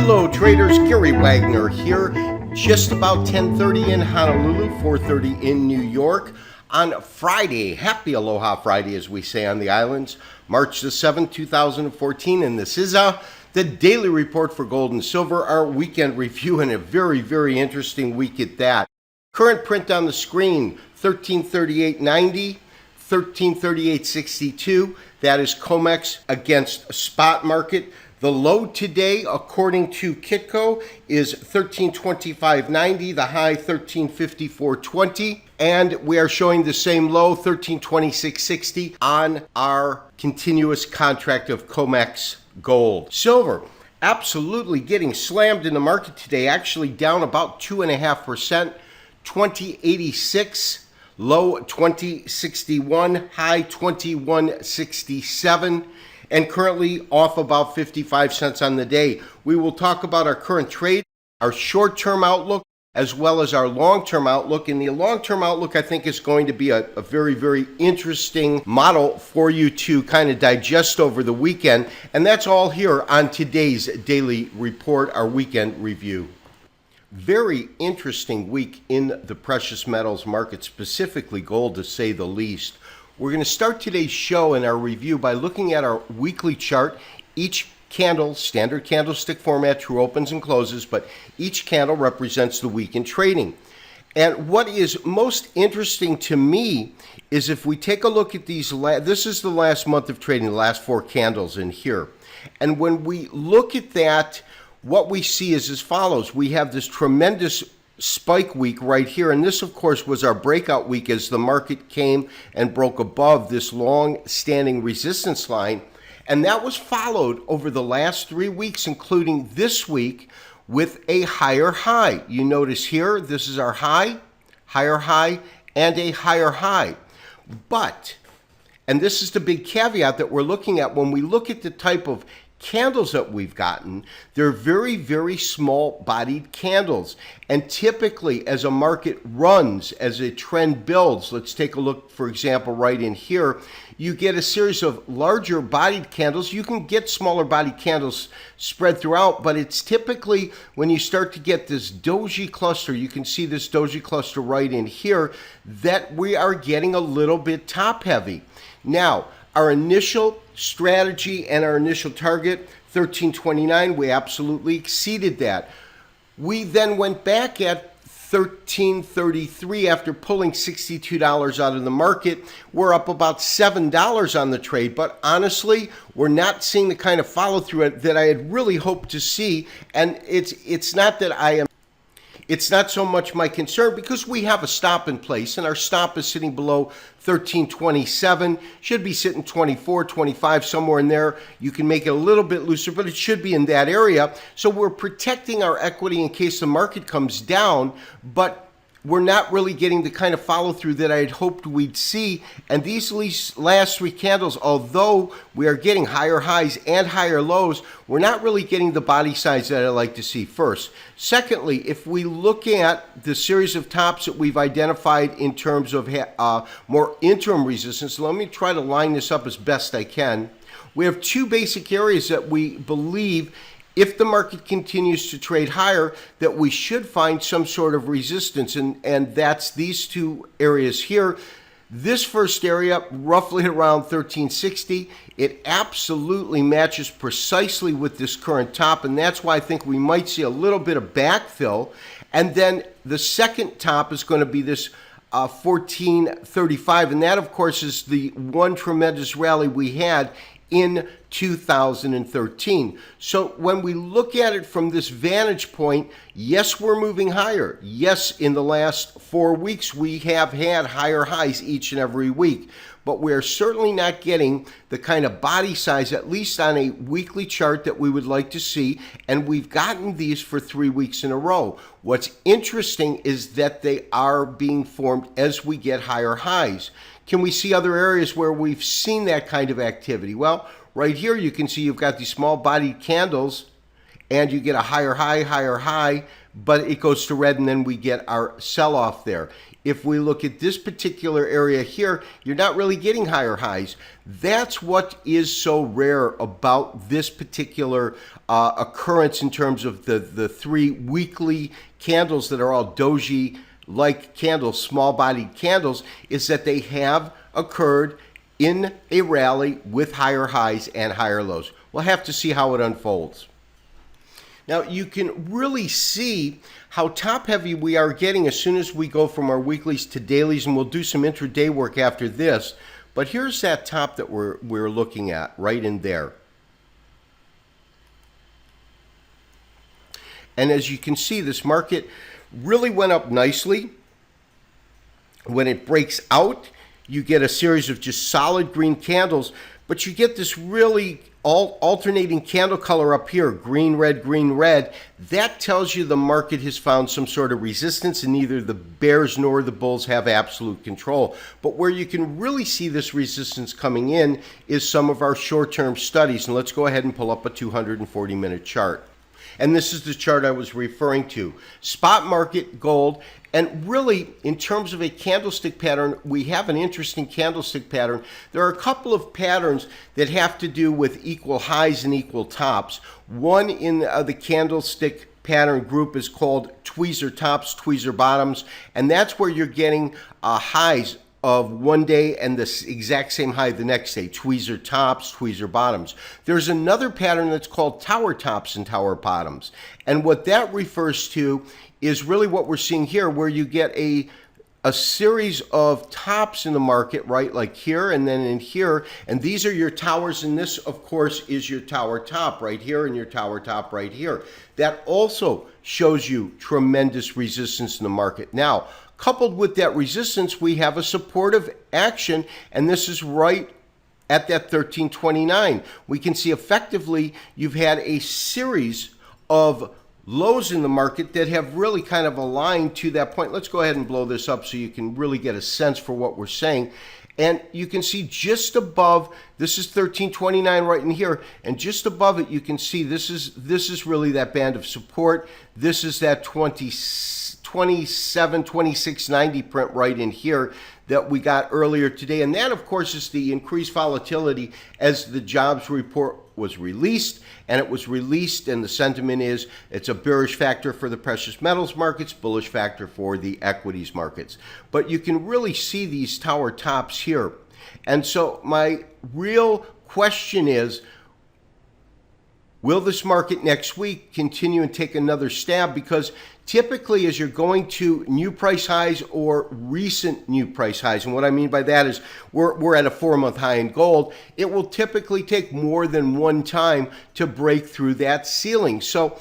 Hello traders, Gary Wagner here, just about 10:30 in Honolulu, 4:30 in New York on Friday. Happy Aloha Friday, as we say on the islands, March the 7th, 2014, and this is the daily report for gold and silver, our weekend review, and a very, very interesting week at that. Current print on the screen, 1338.90, 1338.62. That is COMEX against spot market. The low today, according to Kitco, is 1325.90, the high 1354.20, and we are showing the same low, 1326.60, on our continuous contract of COMEX gold. Silver, absolutely getting slammed in the market today, actually down about 2.5%, 2086, low 2061, high 2167. And currently off about 55 cents on the day. We will talk about our current trade, our short-term outlook, as well as our long-term outlook. And the long-term outlook, I think, is going to be a very, very interesting model for you to kind of digest over the weekend. And that's all here on today's daily report, our weekend review. Very interesting week in the precious metals market, specifically gold, to say the least. We're going to start today's show and our review by looking at our weekly chart. Each candle, standard candlestick format, true opens and closes, but each candle represents the week in trading. And what is most interesting to me is if we take a look at these, this is the last month of trading, the last four candles in here. And when we look at that, what we see is as follows. We have this tremendous spike week right here, and this of course was our breakout week as the market came and broke above this long-standing resistance line, and that was followed over the last 3 weeks, including this week, with a higher high. You notice here, this is our high, higher high, and a higher high. But, and this is the big caveat that we're looking at, when we look at the type of candles that we've gotten, they're very, very small bodied candles. And typically as a market runs, as a trend builds, let's take a look, for example, right in here, you get a series of larger bodied candles. You can get smaller bodied candles spread throughout, but it's typically when you start to get this doji cluster, you can see this doji cluster right in here, that we are getting a little bit top heavy. Now, our initial strategy and our initial target, 1329, we absolutely exceeded that. We then went back at 1333 after pulling $62 out of the market. We're up about $7 on the trade, but honestly, we're not seeing the kind of follow through that I had really hoped to see. And it's not that it's not so much my concern because we have a stop in place and our stop is sitting below 1327, should be sitting 24, 25, somewhere in there. You can make it a little bit looser, but it should be in that area. So we're protecting our equity in case the market comes down, but we're not really getting the kind of follow through that I had hoped we'd see. And these last three candles, although we are getting higher highs and higher lows, we're not really getting the body size that I like to see first. Secondly, if we look at the series of tops that we've identified in terms of more interim resistance, let me try to line this up as best I can. We have two basic areas that we believe, if the market continues to trade higher, that we should find some sort of resistance, and that's these two areas here. This first area, roughly around 1360, it absolutely matches precisely with this current top, and that's why I think we might see a little bit of backfill. And then the second top is going to be this 1435, and that of course is the one tremendous rally we had in 2013. So when we look at it from this vantage point, yes, we're moving higher. Yes, in the last 4 weeks, we have had higher highs each and every week, but we're certainly not getting the kind of body size, at least on a weekly chart, that we would like to see, and we've gotten these for 3 weeks in a row. What's interesting is that they are being formed as we get higher highs. Can we see other areas where we've seen that kind of activity? Well, right here you can see you've got these small bodied candles and you get a higher high, but it goes to red and then we get our sell-off there. If we look at this particular area here, you're not really getting higher highs. That's what is so rare about this particular occurrence in terms of the 3 weekly candles that are all doji-like candles, small-bodied candles, is that they have occurred in a rally with higher highs and higher lows. We'll have to see how it unfolds. Now, you can really see how top-heavy we are getting as soon as we go from our weeklies to dailies, and we'll do some intraday work after this. But here's that top that we're looking at right in there. And as you can see, this market really went up nicely. When it breaks out, you get a series of just solid green candles, but you get this really alternating candle color up here, green, red, green, red. That tells you the market has found some sort of resistance, and neither the bears nor the bulls have absolute control. But where you can really see this resistance coming in is some of our short-term studies. And let's go ahead and pull up a 240-minute chart. And this is the chart I was referring to. Spot market gold. And really, in terms of a candlestick pattern, we have an interesting candlestick pattern. There are a couple of patterns that have to do with equal highs and equal tops. One in the candlestick pattern group is called tweezer tops, tweezer bottoms, and that's where you're getting highs of one day and the exact same high the next day, tweezer tops, tweezer bottoms. There's another pattern that's called tower tops and tower bottoms. And what that refers to is really what we're seeing here, where you get a series of tops in the market, right, like here and then in here, and these are your towers, and this, of course, is your tower top right here and your tower top right here. That also shows you tremendous resistance in the market. Now, coupled with that resistance, we have a supportive action, and this is right at that 1329. We can see effectively you've had a series of lows in the market that have really kind of aligned to that point. Let's go ahead and blow this up so you can really get a sense for what we're saying. And you can see just above, this is 1329 right in here, and just above it you can see this is really that band of support. This is that 2690 print right in here that we got earlier today. And that, of course, is the increased volatility as the jobs report was released, and it was released, and the sentiment is it's a bearish factor for the precious metals markets, bullish factor for the equities markets. But you can really see these tower tops here. And so my real question is, will this market next week continue and take another stab? Because typically as you're going to new price highs or recent new price highs, and what I mean by that is we're at a 4-month high in gold, it will typically take more than one time to break through that ceiling. So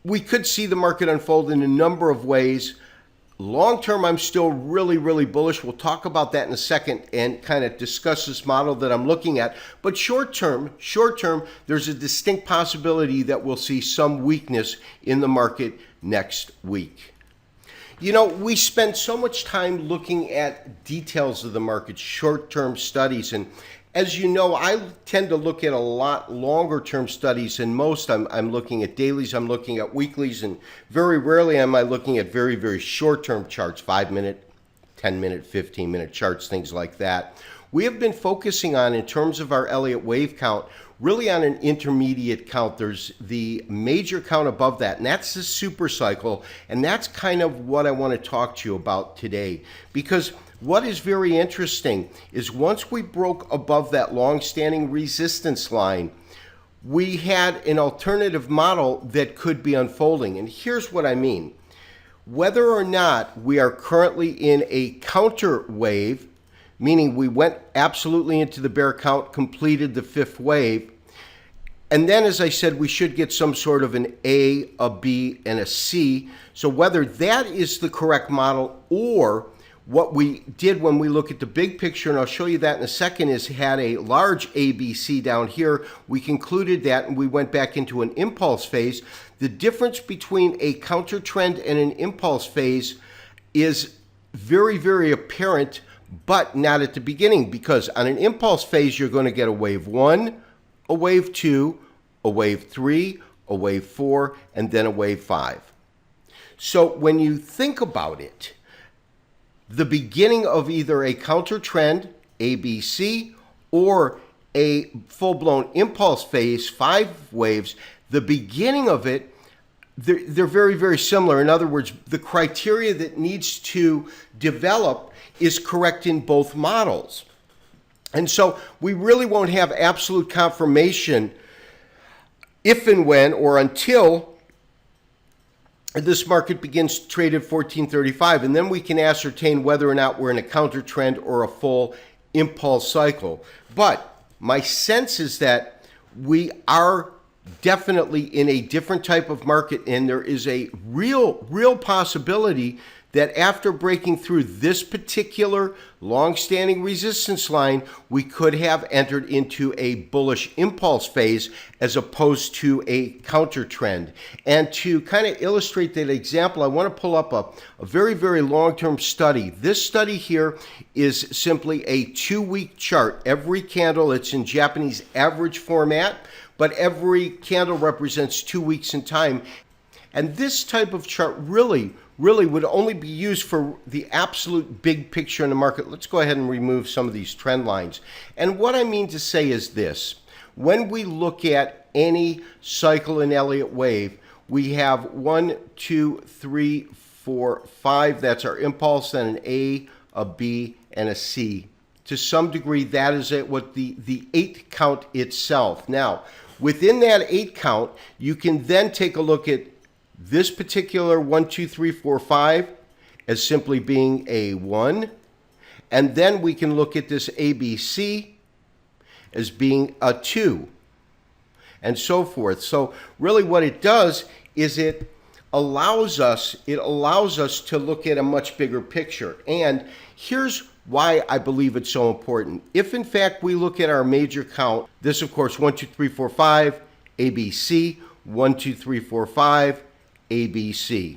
we could see the market unfold in a number of ways. Long term, I'm still really, really bullish. We'll talk about that in a second and kind of discuss this model that I'm looking at. But short term, there's a distinct possibility that we'll see some weakness in the market next week. You know, we spend so much time looking at details of the market, short-term studies, and as you know, I tend to look at a lot longer-term studies than most. I'm looking at dailies, I'm looking at weeklies, and very rarely am I looking at very, very short-term charts, 5-minute, 10-minute, 15-minute charts, things like that. We have been focusing on, in terms of our Elliott wave count, really on an intermediate count. There's the major count above that, and that's the super cycle, and that's kind of what I want to talk to you about today. Because what is very interesting is once we broke above that long-standing resistance line, we had an alternative model that could be unfolding. And here's what I mean. Whether or not we are currently in a counter wave, meaning we went absolutely into the bear count, completed the 5th wave, and then, as I said, we should get some sort of an A, a B, and a C. So whether that is the correct model or what we did when we look at the big picture, and I'll show you that in a second, is had a large ABC down here. We concluded that and we went back into an impulse phase. The difference between a counter trend and an impulse phase is very, very apparent, but not at the beginning, because on an impulse phase, you're going to get a wave 1, a wave 2, a wave 3, a wave 4, and then a wave 5. So when you think about it, the beginning of either a counter trend, ABC, or a full-blown impulse phase, 5 waves, the beginning of it, they're very, very similar. In other words, the criteria that needs to develop is correct in both models. And so we really won't have absolute confirmation if and when or until this market begins to trade at 1435, and then we can ascertain whether or not we're in a counter trend or a full impulse cycle. But my sense is that we are definitely in a different type of market, and there is a real possibility that after breaking through this particular long-standing resistance line, we could have entered into a bullish impulse phase as opposed to a counter trend. And to kind of illustrate that example, I want to pull up a very, very long-term study. This study here is simply a 2-week chart. Every candle, it's in Japanese average format, but every candle represents 2 weeks in time. And this type of chart really would only be used for the absolute big picture in the market. Let's go ahead and remove some of these trend lines. And what I mean to say is this: when we look at any cycle in Elliott wave, we have 1, 2, 3, 4, 5. That's our impulse, then an A, a B, and a C. To some degree, that is what the 8 count itself. Now, within that 8 count, you can then take a look at this particular 1, 2, 3, 4, 5 as simply being a 1. And then we can look at this ABC as being a 2, and so forth. So really what it does is it allows us to look at a much bigger picture. And here's why I believe it's so important. If in fact we look at our major count, this of course 1, 2, 3, 4, 5, ABC, 1, 2, 3, 4, 5, ABC.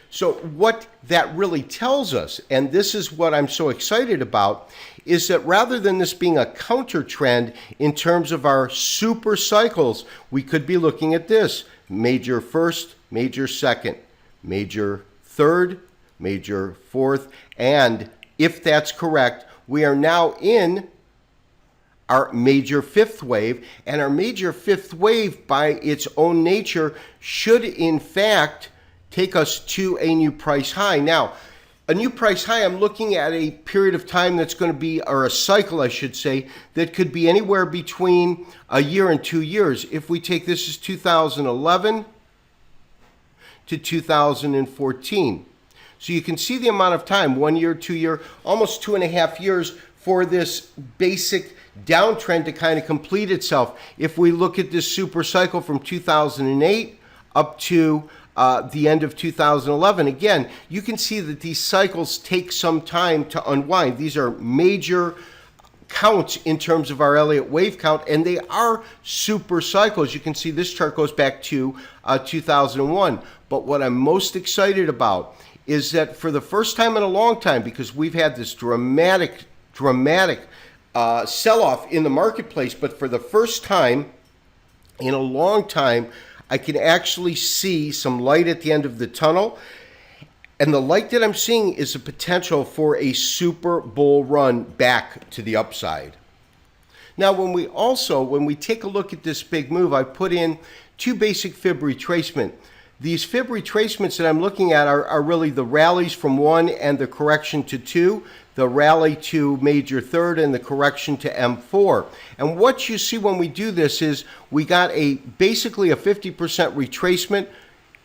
So what that really tells us, and this is what I'm so excited about, is that rather than this being a counter trend in terms of our super cycles, we could be looking at this: major first, major second, major third, major fourth, and if that's correct, we are now in our major fifth wave, and our major fifth wave by its own nature should in fact take us to a new price high. Now, a new price high, I'm looking at a period of time that's going to be, or a cycle I should say, that could be anywhere between a year and 2 years. If we take this as 2011 to 2014. So you can see the amount of time, 1 year, 2 year, almost 2.5 years for this basic downtrend to kind of complete itself. If we look at this super cycle from 2008 up to the end of 2011, again, you can see that these cycles take some time to unwind. These are major counts in terms of our Elliott wave count, and they are super cycles. You can see this chart goes back to 2001. But what I'm most excited about is that for the first time in a long time, because we've had this dramatic sell-off in the marketplace, but for the first time in a long time, I can actually see some light at the end of the tunnel. And the light that I'm seeing is the potential for a super bull run back to the upside. Now, when we take a look at this big move, I put in 2 basic Fib retracement. These Fib retracements that I'm looking at are really the rallies from 1 and the correction to 2, the rally to major third and the correction to M4. And what you see when we do this is we got basically a 50% retracement,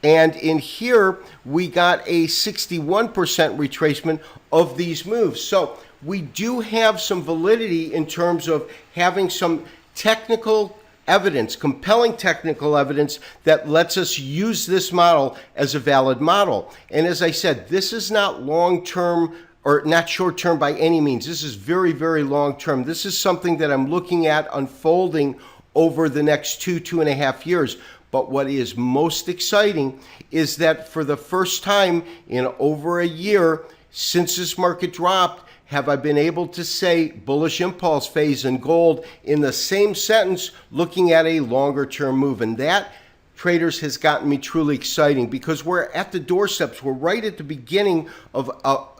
and in here we got a 61% retracement of these moves. So we do have some validity in terms of having some technical evidence, compelling technical evidence that lets us use this model as a valid model. And as I said, this is not long-term or not short-term by any means. This is very, very long-term. This is something that I'm looking at unfolding over the next 2.5 years. But what is most exciting is that for the first time in over a year since this market dropped, have I been able to say bullish impulse phase in gold in the same sentence, looking at a longer term move. And that traders, has gotten me truly exciting because we're at the doorsteps. We're right at the beginning of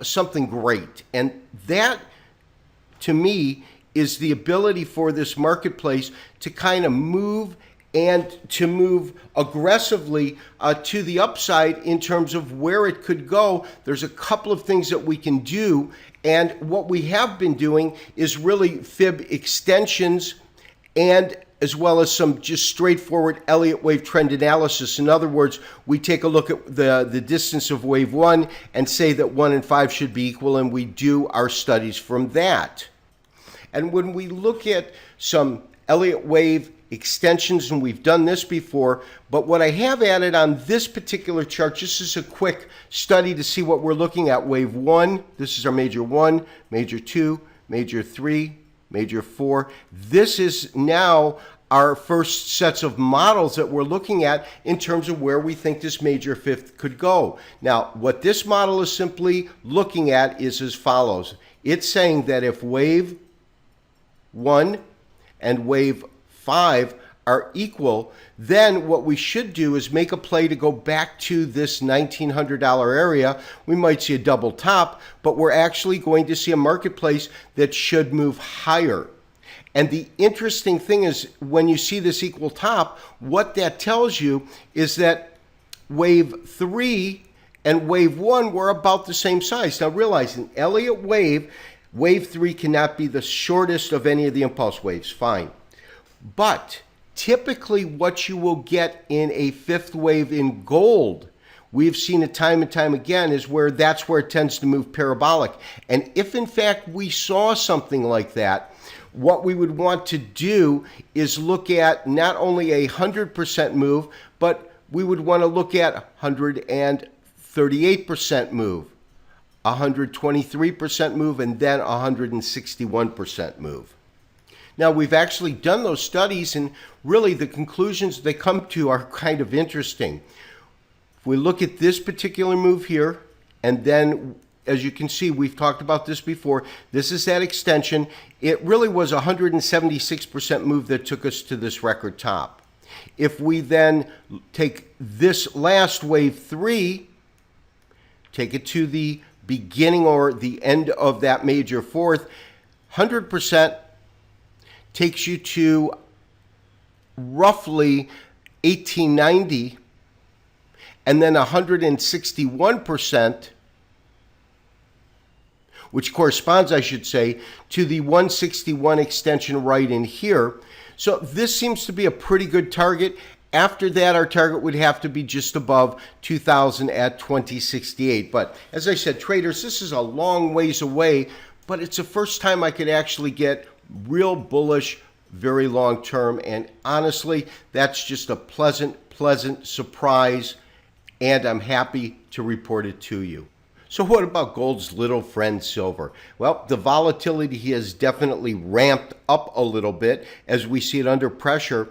something great. And that, to me, is the ability for this marketplace to kind of move and to move aggressively to the upside in terms of where it could go. There's a couple of things that we can do. And what we have been doing is really Fib extensions and as well as some just straightforward Elliott wave trend analysis. In other words, we take a look at the distance of wave 1 and say that 1 and 5 should be equal, and we do our studies from that. And when we look at some Elliott wave extensions, and we've done this before, but what I have added on this particular chart, just as a quick study to see what we're looking at. Wave 1, this is our major 1, major 2, major 3, major 4. This is now our first sets of models that we're looking at in terms of where we think this major 5th could go. Now, what this model is simply looking at is as follows. It's saying that if wave 1 and wave 5 are equal, then what we should do is make a play to go back to this $1,900 area. We might see a double top, but we're actually going to see a marketplace that should move higher. And the interesting thing is when you see this equal top, what that tells you is that wave 3 and wave 1 were about the same size. Now realize an Elliott wave, wave 3 cannot be the shortest of any of the impulse waves, fine. But typically what you will get in a 5th wave in gold, we've seen it time and time again, is where that's where it tends to move parabolic. And if in fact we saw something like that, what we would want to do is look at not only a 100% move, but we would want to look at 138% move, 123% move, and then 161% move. Now, we've actually done those studies, and really the conclusions they come to are kind of interesting. If we look at this particular move here, and then, as you can see, we've talked about this before, this is that extension. It really was a 176% move that took us to this record top. If we then take this last wave 3, take it to the beginning or the end of that major 4th, 100% takes you to roughly 1890, and then 161%, which corresponds, I should say, to the 161 extension right in here. So this seems to be a pretty good target. After that, our target would have to be just above 2,000 at 2068. But as I said, traders, this is a long ways away, but it's the first time I could actually get real bullish, very long term, and honestly, that's just a pleasant surprise, and I'm happy to report it to you. So what about gold's little friend silver? Well, the volatility has definitely ramped up a little bit as we see it under pressure.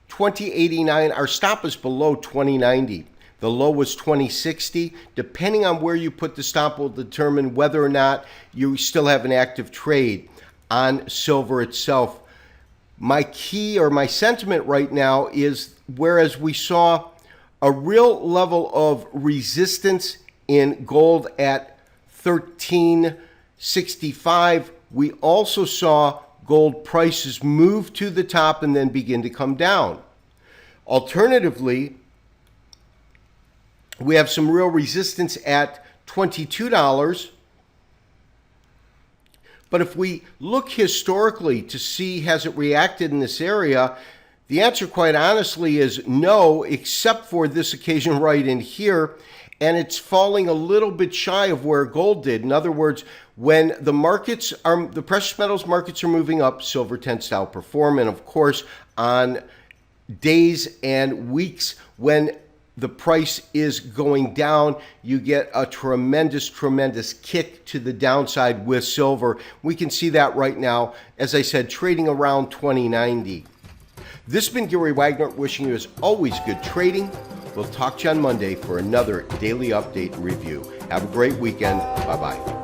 2089, our stop is below 2090. The low was 2060. Depending on where you put the stop will determine whether or not you still have an active trade on silver itself. My key or my sentiment right now is, whereas we saw a real level of resistance in gold at 1365, we also saw gold prices move to the top and then begin to come down. Alternatively, we have some real resistance at $22. But if we look historically to see has it reacted in this area, the answer quite honestly is no, except for this occasion right in here, and it's falling a little bit shy of where gold did. In other words, when the precious metals markets are moving up, silver tends to outperform, and of course on days and weeks when the price is going down, you get a tremendous kick to the downside with silver. We can see that right now, as I said, trading around 2090. This has been Gary Wagner, wishing you as always good trading. We'll talk to you on Monday for another daily update and review. Have a great weekend. Bye-bye.